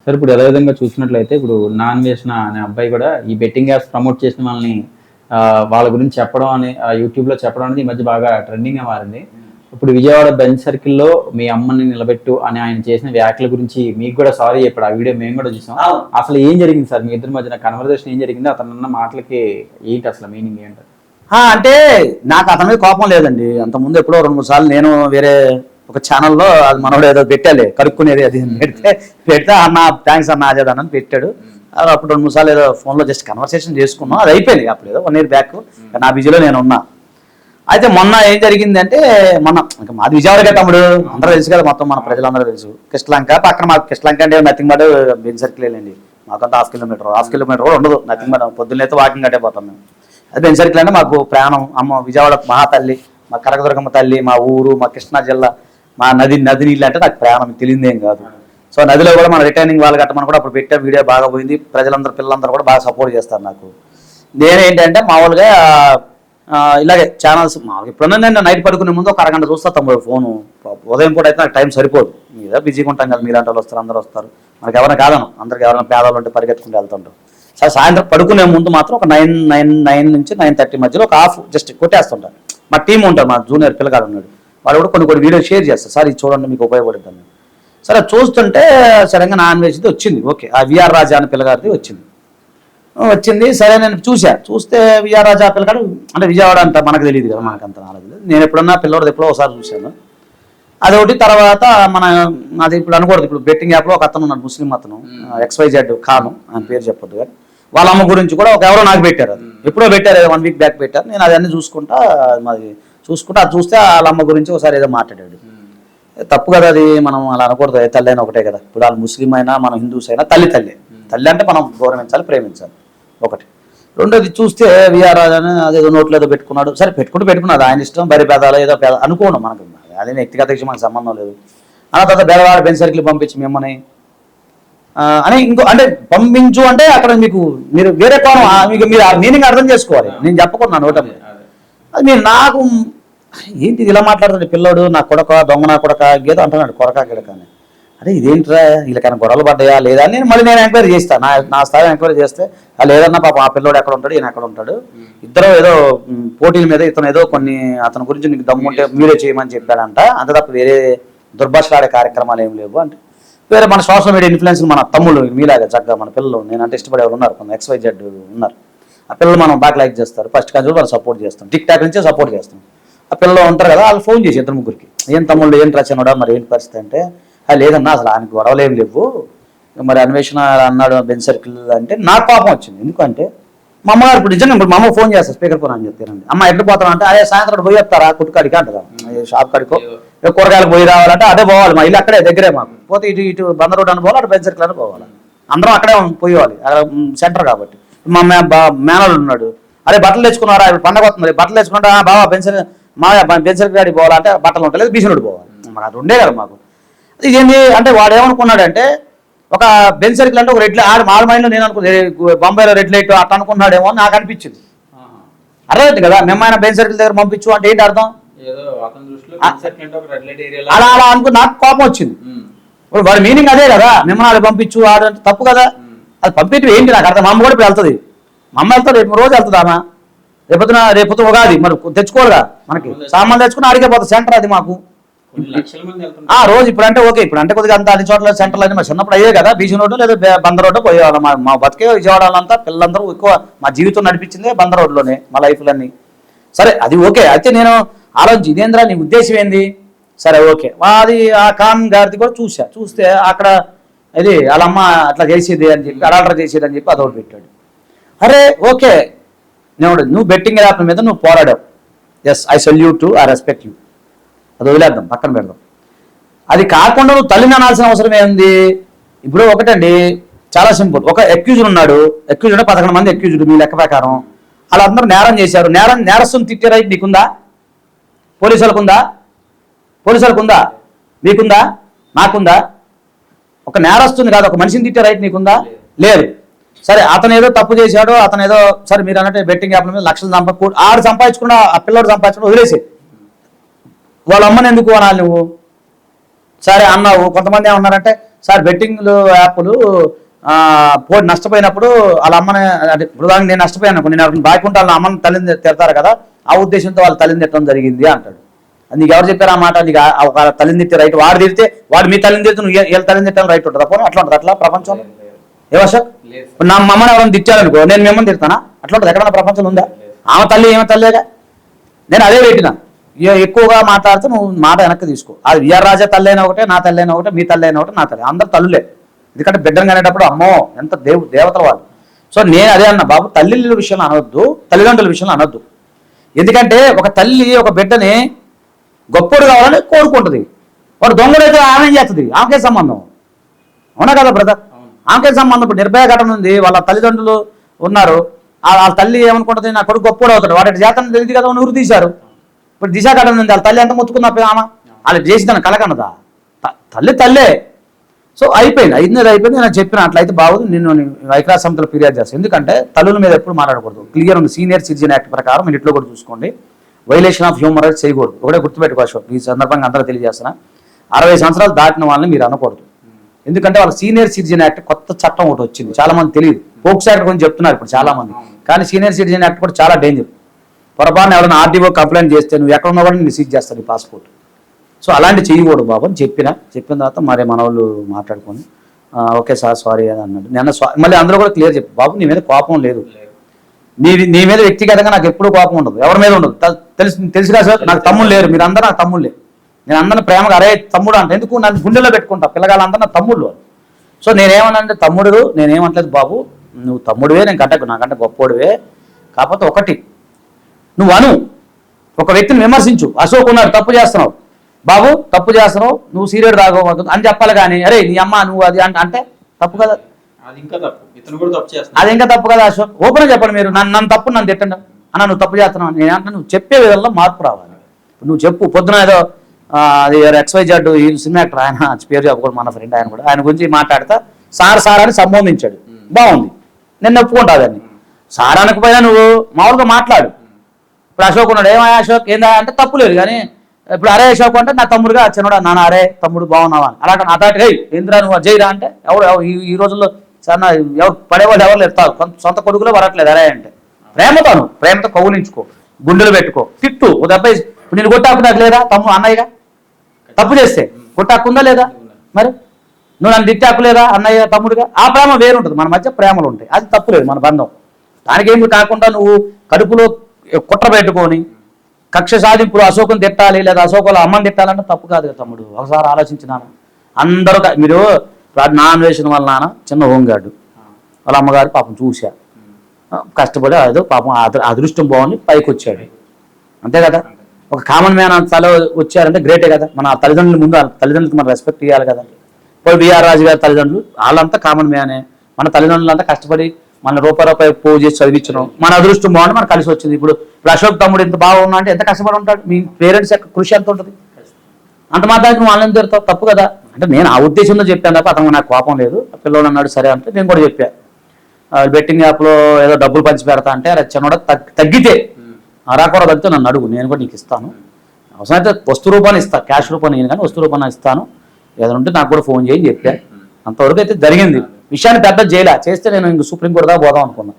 Sir ఇప్పుడు అదే విధంగా చూసినట్లయితే ఇప్పుడు నాన్ వేసిన అనే అబ్బాయి కూడా ఈ బెట్టింగ్ యాప్స్ ప్రమోట్ చేసిన వాళ్ళని వాళ్ళ గురించి చెప్పడం అని యూట్యూబ్ లో చెప్పడం అనేది ఈ మధ్య బాగా ట్రెండింగ్ గా మారింది. ఇప్పుడు విజయవాడ బెంచ్ సర్కిల్లో మీ అమ్మని నిలబెట్టు అని ఆయన చేసిన వ్యాఖ్యల గురించి మీకు కూడా సారీ చెప్పాడు. ఆ వీడియో మేము కూడా చూసాం. అసలు ఏం జరిగింది సార్ మీ ఇద్దరి మధ్యన కన్వర్జేషన్ ఏం జరిగింది? అతను అన్న మాటలకి ఏంటి అసలు మీనింగ్ ఏంటి? అంటే నాకు అతని మీద కోపం లేదండి. అంతకుముందు ఎప్పుడో 2-3 సార్లు నేను వేరే ఒక ఛానల్లో అది మనోడు ఏదో పెట్టాలి కడుక్కునేది అది పెడితే అన్న థ్యాంక్స్ అన్న ఆజాద్ అని పెట్టాడు. అప్పుడు 2-3 సార్లు ఏదో ఫోన్లో జస్ట్ కన్వర్సేషన్ చేసుకున్నాం. అది అయిపోయింది అప్పుడు ఏదో 1 year బ్యాక్. నా బిజీలో నేను ఉన్నా. అయితే మొన్న ఏం జరిగింది అంటే మొన్న ఇంకా మాది విజయవాడకే తమ్ముడు, అందరూ తెలుసు కదా, మొత్తం మన ప్రజలందరూ తెలుసు. కృష్ణలంక పక్కన మాకు కృష్ణలంక అంటే నథింగ్ బట్ బెంచ్ సర్కిల్ వెళ్ళండి. మాకంతా హాఫ్ కిలోమీటర్ కూడా ఉండదు. నథింగ్ బట్ పొద్దున్నైతే వాకింగ్ అట్టే పోతాం మేము. అది బెంచ్ సర్కిల్ అంటే మాకు ప్రాణం. అమ్మ విజయవాడ మహాతల్లి, మా కనకదుర్గమ్మ తల్లి, మా ఊరు, మా కృష్ణా జిల్లా, మా నది నీళ్ళు అంటే నాకు ప్రాణం, తెలియదేం కాదు. సో నదిలో కూడా మన రిటైనింగ్ వాళ్ళు కట్టమని కూడా అప్పుడు పెట్టే వీడియో బాగా పోయింది. ప్రజలందరూ పిల్లలందరూ కూడా బాగా సపోర్ట్ చేస్తారు నాకు. నేనేంటంటే మామూలుగా ఇలాగే ఛానల్స్ మామూలుగా ఎప్పుడన్నా నేను నైట్ పడుకునే ముందు ఒక అరగంట చూస్తా తమ్ముడు ఫోను. ఉదయం పూట అయితే నాకు టైం సరిపోదు. మీద బిజీగా ఉంటాం కదా, మీలాంటి వాళ్ళు వస్తారు, అందరూ వస్తారు. మనకి ఎవరైనా కాదను, అందరికి ఎవరైనా పేదవాళ్ళు ఉంటే పరిగెత్తుకుంటూ వెళ్తుంటాం. సరే సాయంత్రం పడుకునే ముందు మాత్రం ఒక 9 నుంచి 9:30 మధ్యలో ఒక హాఫ్ జస్ట్ కొట్టేస్తుంటాను. మా టీం ఉంటారు, మా జూనియర్ పిల్లగాడు ఉన్నాడు, వాడు కూడా కొన్ని వీడియో షేర్ చేస్తారు. సార్ ఇది చూడండి మీకు ఉపయోగపడుతుంది. సరే చూస్తుంటే సడన్గా నాన్ వెజ్ది వచ్చింది. ఓకే, ఆ విఆర్ రాజా అని పిల్లగాడిది వచ్చింది. సరే నేను చూస్తే విఆర్ రాజా పిల్లగాడు అంటే విజయవాడ అంత మనకు తెలియదు కదా, మనకంత నాలెడ్జ్ లేదు. నేను ఎప్పుడన్నా పిల్లవాడు ఎప్పుడో ఒకసారి చూశాను. అదొకటి. తర్వాత అది ఇప్పుడు అనకూడదు, ఇప్పుడు బెట్టింగ్ యాప్లో ఒక అతను ఉన్నాడు, ముస్లిం అతను, XYZ ఖాను ఆయన పేరు చెప్పొద్దు కానీ, వాళ్ళ అమ్మ గురించి కూడా ఎవరో నాకు పెట్టారు. అది ఎప్పుడో పెట్టారు, 1 week బ్యాక్ పెట్టారు. నేను అదన్నీ చూసుకుంటా అది చూస్తే వాళ్ళ అమ్మ గురించి ఒకసారి ఏదో మాట్లాడాడు. తప్పు కదా అది, మనం అలా అనకూడదు. తల్లి అయినా ఒకటే కదా. ఇప్పుడు వాళ్ళు ముస్లిం అయినా మనం హిందూస్ అయినా తల్లి అంటే మనం గౌరవించాలి, ప్రేమించాలి. ఒకటి. రెండోది చూస్తే విఆర్ అని అదేదో నోట్లో ఏదో పెట్టుకున్నాడు. సరే పెట్టుకున్నాడు, ఆయన ఇష్టం. బరి పేదాలు ఏదో అనుకోండి, మనకు అదే వ్యక్తిగత విషయం, మనకు సంబంధం లేదు. అన్న తర్వాత బెదవాడ బెంచ్ సర్కిల్ పంపించి మిమ్మల్ని అని ఇంకో అంటే పంపించు అంటే అక్కడ మీరు వేరే కోణం మీరు ఆ మీనింగ్ అర్థం చేసుకోవాలి. నేను చెప్పకుండా నోటం అది మీరు నాకు ఏంటి ఇలా మాట్లాడుతుంది పిల్లోడు, నా కొడక దొంగ, నా కొడక గేదో అంటున్నాడు, కొరక గిడక అని. అదే ఇదేంట్రా వీళ్ళకైనా గొడవలు పడ్డాయా లేదా అని నేను ఎంక్వైరీ చేస్తాను. నా స్థాయి ఎంక్వైరీ చేస్తే లేదన్నా పాప ఆ పిల్లోడు ఎక్కడ ఉంటాడు, ఈయన ఎక్కడ ఉంటాడు, ఇద్దరు ఏదో పోటీల మీద ఇతను ఏదో అతని గురించి నీకు దమ్ముంటే మీరే చేయమని చెప్పాడంట, అంత తప్ప వేరే దుర్భాషలాడే కార్యక్రమాలు ఏం లేవు అంటే. వేరే మన సోషల్ మీడియా ఇన్ఫ్లుయెన్స్ మన తమ్ముళ్ళు మీలాగా చక్కగా మన పిల్లలు నేనంటే ఇష్టపడే వాళ్ళు ఉన్నారు, కొంత XYZ ఉన్నారు. ఆ పిల్లలు మనం బాగా లైక్ చేస్తారు. ఫస్ట్ కానీ వాళ్ళు సపోర్ట్ చేస్తాం, టిక్-టాక్ నుంచే సపోర్ట్ చేస్తాం. ఆ పిల్లలు ఉంటారు కదా, వాళ్ళు ఫోన్ చేసి 2-3కి ఏం తమ్ముళ్ళు ఏం రచనడా మరి ఏంటి పరిస్థితి అంటే, లేదన్నా అసలు ఆయనకు గొడవలు ఏం లేవు, మరి అన్వేషణ అన్నాడు బెంచ్ సర్కిల్ అంటే నాకు కోపం వచ్చింది. ఎందుకంటే మా అమ్మగారు ఇప్పుడు నిజంగా మా అమ్మ ఫోన్ చేస్తారు, స్పీకర్ ఫోన్ అని చెప్తానండి. అమ్మ ఎట్లా పోతాను అంటే అదే సాయంత్రం పోయి వస్తారా కుట్టుకాడికి అంటారా, షాప్ కాడికో కూరగాయలకు పోయి రావాలంటే అదే పోవాలి, మా ఇల్లు అక్కడే దగ్గరే మాకు. పోతే ఇటు బందర్ రోడ్ అని పోవాలి, అటు బెంచ్ సర్కిల్ అని పోవాలి. అందరం అక్కడే పోయేవాలి, సెంటర్ కాబట్టి. మా మేనలు ఉన్నాడు, అరే బట్టలు తెచ్చుకున్నారా పండగ వస్తుంది, బట్టలు తెచ్చుకుంటా బాబా బెంచ్ సర్కిల్ కాడికి పోవాలంటే బట్టలు ఉంటాయి, లేదు బీసీ రోడ్ పోవాలి. మాకు అది ఉండే కదా మాకు. ఇదేంటి అంటే వాడు ఏమనుకున్నాడంటే ఒక బెంచ్ సర్కిల్ అంటే ఒక రెడ్ లైట్, ఆరు మైండ్లో నేను అనుకున్నాను బొంబాయిలో రెడ్ లైట్ అట్లా అనుకున్నాడేమో అని నాకు అనిపించింది. అర్థమైంది కదా, మేమైనా బెంచ్ సర్కిల్ దగ్గర పంపించు అంటే ఏంటి అర్థం, అలా అనుకుని నాకు కోపం వచ్చింది. ఇప్పుడు వాడి మీనింగ్ అదే కదా, మిమ్మల్ని పంపించు ఆడంటే తప్పు కదా. అది పంపించు ఏంటి నాకు అర్థం. మా అమ్మ కూడా ఇప్పుడు వెళ్తుంది, మా అమ్మ వెళ్తాడు, రేపు రోజు వెళ్తుంది ఆమె. రేపు ఉగాది మరి తెచ్చుకోరుగా, మనకి సామాన్లు తెచ్చుకుని అడిగే పోతుంది సెంటర్ అది మాకు రోజు. ఇప్పుడు అంటే ఓకే, ఇప్పుడు అంటే కొద్దిగా అంత అన్ని చోట్ల సెంటర్లు అని మరి చిన్నప్పుడు అయ్యే కదా, బీసీ రోడ్డు లేదా బందర్ రోడ్డు పోయేవాళ్ళం. మా బతికే విజయవాడలంతా పిల్లలందరూ ఎక్కువ మా జీవితం నడిపించింది బందర్ రోడ్లోనే, మా లైఫ్లన్నీ. సరే అది ఓకే. అయితే నేను ఆలోచించి ఇదేంద్రా నీ ఉద్దేశం ఏంది, సరే ఓకే. అది ఆ ఖాన్ గారిది కూడా చూస్తే అక్కడ ఇది వాళ్ళమ్మ అట్లా చేసేది అని చెప్పి, అడాల్టర్ చేసేది అని చెప్పి అదొకటి పెట్టాడు. అరే ఓకే, నువ్వు బెట్టింగ్ యాప్ మీద నువ్వు పోరాడావు, yes I salute to, I respect you, అది వదిలేద్దాం, పక్కన పెడదాం. అది కాకుండా నువ్వు తల్లిని అనాల్సిన అవసరం ఏంది. ఇప్పుడు ఒకటండి చాలా సింపుల్, ఒక అక్యూజ్డ్ ఉన్నాడు, 11 మంది అక్యూజ్డ్ మీ లెక్క ప్రకారం, వాళ్ళందరూ నేరం చేశారు. నేరస్తుని తిట్టే రైట్ నీకుందా, పోలీసులకు ఉందా, మీకుందా, నాకుందా? ఒక నేరస్తుని కాదు, ఒక మనిషిని తిట్టే రైట్ నీకుందా, లేదు. సరే అతను ఏదో తప్పు చేశాడు, అతను ఏదో సరే మీరు అన్నట్టు బెట్టింగ్ యాప్ల మీద లక్షలు ఆడు సంపాదించుకున్న ఆ పిల్లడు సంపాదించుకున్న వదిలేసి వాళ్ళ అమ్మని ఎందుకు అనాలి నువ్వు. సరే అన్నావు, కొంతమంది ఏమన్నారంటే సార్ బెట్టింగ్లు యాప్లు నష్టపోయినప్పుడు వాళ్ళ అమ్మని అంటే ఇప్పుడు దానికి నేను నష్టపోయాను, నేను బాకీ ఉంటే వాళ్ళ అమ్మని తల్లిని తిడతారు కదా, ఆ ఉద్దేశంతో వాళ్ళ తల్లిని తిట్టడం జరిగింది అంటాడు. నీకు ఎవరు చెప్పారు ఆ మాట? నీకు ఒక తల్లిని తిట్టే రైట్, వాడు తిడితే వాడు మీ తల్లిని తిడితే నువ్వు వీళ్ళ తల్లిని తిట్టడం రైట్ ఉంటుంది పోనీ? అట్లా ఉంటుంది అట్లా ప్రపంచంలో? ఏ అశోక్, నా అమ్మని ఎవరైనా తిట్టారనుకో నేను మిమ్మల్ని తిడతానా? అట్లా ఉంటుంది ఎక్కడన్నా ప్రపంచంలో ఉందా? ఆమె తల్లి ఏమో తల్లేగా. నేను అదే పెట్టినా, ఎక్కువగా మాట్లాడితే నువ్వు మాట వెనక్కి తీసుకో. అది విఆర్ రాజా తల్లి అయినా ఒకటే, నా తల్లి అయినా ఒకటే, మీ తల్లి అయినా ఒకటే, నా తల్లి, అందరు తల్లులే. ఎందుకంటే బిడ్డను కనేటప్పుడు అమ్మో ఎంత దేవతల వాళ్ళు. సో నేను అదే అన్నా, బాబు తల్లిల విషయంలో అనొద్దు, తల్లిదండ్రుల విషయంలో అనొద్దు. ఎందుకంటే ఒక తల్లి ఒక బిడ్డని గొప్పడు కావాలని కోరుకుంటుంది. వాడు దొంగడైతే ఆమె ఏం చేస్తుంది? ఆమెకే సంబంధం. అవునా కదా బ్రదర్? ఆమెకే సంబంధం. ఇప్పుడు నిర్భయ ఘటన ఉంది, వాళ్ళ తల్లిదండ్రులు ఉన్నారు, వాళ్ళ తల్లి ఏమనుకుంటుంది, నా కొడుకు గొప్పడు అవుతాడు, వాటి జాతర తెలియదు కదా, ఊరు తీశారు. ఇప్పుడు దిశ ఘటన ఉంది, వాళ్ళ తల్లి ఎంత మొత్తుకుందా ఆమె? వాళ్ళు చేసిందని కలకన్నదా? తల్లి తల్లే. సో అయిపోయింది, అయిపోయింది. నేను చెప్పిన అట్లయితే బాగుంది, నిన్ను ఐక్యరాజ్య సమితిలో ఫిర్యాదు చేస్తాను. ఎందుకంటే తల్లుల మీద ఎప్పుడు మాట్లాడకూడదు. క్లియర్ ఉంది, సీనియర్ సిటిజన్ యాక్ట్ ప్రకారం మీరు ఇట్లో కూడా చూసుకోండి, వైలేషన్ ఆఫ్ హ్యూమన్ రైట్స్ చేయకూడదు. ఒకటే గుర్తుపెట్టుకో అశోక్, ఈ సందర్భంగా అందరూ తెలియజేస్తున్నా, 60 సంవత్సరాలు దాటిన వాళ్ళని మీరు అనకూడదు. ఎందుకంటే వాళ్ళ సీనియర్ సిటిజన్ యాక్ట్ కొత్త చట్టం ఒకటి వచ్చింది, చాలా మంది తెలియదు. పోక్స్ యాక్ట్ గురించి చెప్తున్నారు ఇప్పుడు చాలా మంది, కానీ సీనియర్ సిటిజన్ యాక్ట్ కూడా చాలా డేంజర్. పొరపాటున ఎవరైనా ఆర్టీఓ కంప్లైంట్ చేస్తే నువ్వు ఎక్కడ ఉన్నా కూడా నేను సీజ్ చేస్తాను ఈ పాస్పోర్ట్. సో అలాంటి చేయకూడదు బాబు అని చెప్పిన తర్వాత మరి మన వాళ్ళు మాట్లాడుకొని ఓకే సార్ సారీ అని అన్నాడు. నేను మళ్ళీ అందరూ కూడా క్లియర్ చెప్పి, బాబు నీ మీద కోపం లేదు, నీ మీద వ్యక్తిగతంగా నాకు ఎప్పుడు కోపం ఉండదు, ఎవరి మీద ఉండదు. తెలుసు కదా సార్, నాకు తమ్ముళ్ళు లేరు, మీరు అందరూ నాకు తమ్ముళ్ళే. నేను అందరిని ప్రేమగా అరే తమ్ముడు అంటే ఎందుకు నన్ను గుండెల్లో పెట్టుకుంటా, పిల్లగాళ్ళందరూ నా తమ్ముళ్ళు. సో నేనేమన్నా తమ్ముడు, నేనేమంటలేదు బాబు, నువ్వు తమ్ముడివే, నేను నాకంటే గొప్పోడివే. కాకపోతే ఒకటి నువ్వు ఒక వ్యక్తిని విమర్శించు, అశోక్ ఉన్నాడు తప్పు చేస్తున్నావు బాబు, తప్పు చేస్తున్నావు, నువ్వు సీరియడ్ తాగవద్దు అని చెప్పాలి. కానీ అరే నీ అమ్మ నువ్వు అది అంటే తప్పు కదా, అది ఇంకా తప్పు కదా అశోక్. ఓపెన్ చెప్పండి మీరు, నన్ను తప్పు నన్ను తిట్టండి అన్న, నువ్వు తప్పు చేస్తున్నావు. నేనంటే నువ్వు చెప్పే విధంలో మార్పు రావాలి. నువ్వు చెప్పు. పొద్దున ఏదో అది XYZ ఈ సినిమా యాక్టర్, ఆయన పేరు చెప్పకూడదు, మన ఫ్రెండ్, ఆయన కూడా ఆయన గురించి మాట్లాడతా సార్ అని సంబోధించాడు, బాగుంది, నేను ఒప్పుకుంటా దాన్ని. సార్ అనకపోయినా నువ్వు మామూలుగా మాట్లాడు. ఇప్పుడు అశోక్ ఉన్నాడు, ఏమయ్యా అశోక్ ఏందా అంటే తప్పు లేదు. కానీ ఇప్పుడు అరే అశోక్ అంటే నా తమ్ముడుగా చిన్నడా, నాన్న అరే తమ్ముడు బాగున్నావా అలాంటి అతాటి ఇంద్రా నువ్వు జైరా అంటే ఎవరు ఈ రోజుల్లో సార్ ఎవరు పడేవాళ్ళు ఎవరు లేరు, సొంత కొడుకులో వరట్లేదు అరే అంటే. ప్రేమతో కౌలించుకో, గుండెలు పెట్టుకో, తిట్టు. ఒక దెబ్బ ఇప్పుడు నేను కొట్టాకు నాకు లేదా తమ్ముడు అన్నయ్యగా, తప్పు చేస్తే కొట్టాకుందా లేదా? మరి నువ్వు నన్ను తిట్టాకు లేదా అన్నయ్య తమ్ముడుగా? ఆ ప్రేమ వేరుంటుంది, మన మధ్య ప్రేమలు ఉంటాయి, అది తప్పు లేదు మన బంధం. దానికేమి కాకుండా నువ్వు కడుపులో కుట్ర పెట్టుకొని కక్ష సాధింపులు అశోకం తిట్టాలి లేదా అశోకుల అమ్మని తిట్టాలంటే తప్పు కాదు కదా తమ్ముడు. ఒకసారి ఆలోచించినాను. అందరూ మీరు నాన్ వేసిన వాళ్ళ నాన్న చిన్న హోంగార్డు, వాళ్ళ అమ్మగారు పాపం చూశా, కష్టపడి అదో పాపం అదృష్టం బాగుంది పైకి వచ్చాడు, అంతే కదా. ఒక కామన్ మ్యాన్ అంతలో వచ్చారంటే గ్రేటే కదా. మన తల్లిదండ్రుల ముందు తల్లిదండ్రులకు మనం రెస్పెక్ట్ ఇవ్వాలి కదా. ఇప్పుడు విఆర్ రాజు గారి తల్లిదండ్రులు వాళ్ళంతా కామన్ మ్యానే, మన తల్లిదండ్రులు అంతా కష్టపడి మన రూపాయి పోగు చేసి చదివించడం, మన అదృష్టం బాగుండి మనకు కలిసి వచ్చింది. ఇప్పుడు అశోక్ తమ్ముడు ఎంత బాగున్నా అంటే ఎంత కష్టపడి ఉంటాడు, మీ పేరెంట్స్ యొక్క కృషి ఎంత ఉంటుంది. అంత మాత్రానికి నువ్వు వాళ్ళని తిడతావు, తప్పు కదా. అంటే నేను ఆ ఉద్దేశంతో చెప్పాను తప్ప అతను నాకు కోపం లేదు. పిల్లలు అన్నాడు సరే అంటే నేను కూడా చెప్పా, బెట్టింగ్ యాప్లో ఏదో డబ్బులు పంచి పెడతా అంటే అరే చిన్నోడ తగ్గితే అరాకొర తగ్గితే నన్ను అడుగు, నేను కూడా నీకు ఇస్తాను. అవసరమైతే వస్తు రూపాన్ని ఇస్తాను, క్యాష్ రూపాన్ని కానీ వస్తు రూపాన్ని ఇస్తాను, ఏదైనా ఉంటే నాకు కూడా ఫోన్ చేయని చెప్పా. అంతవరకు అయితే జరిగింది. విషయాన్ని పెద్ద జైలా చేస్తే నేను ఇంక సుప్రీంకోర్టు దాకా పోదాం అనుకున్నాను.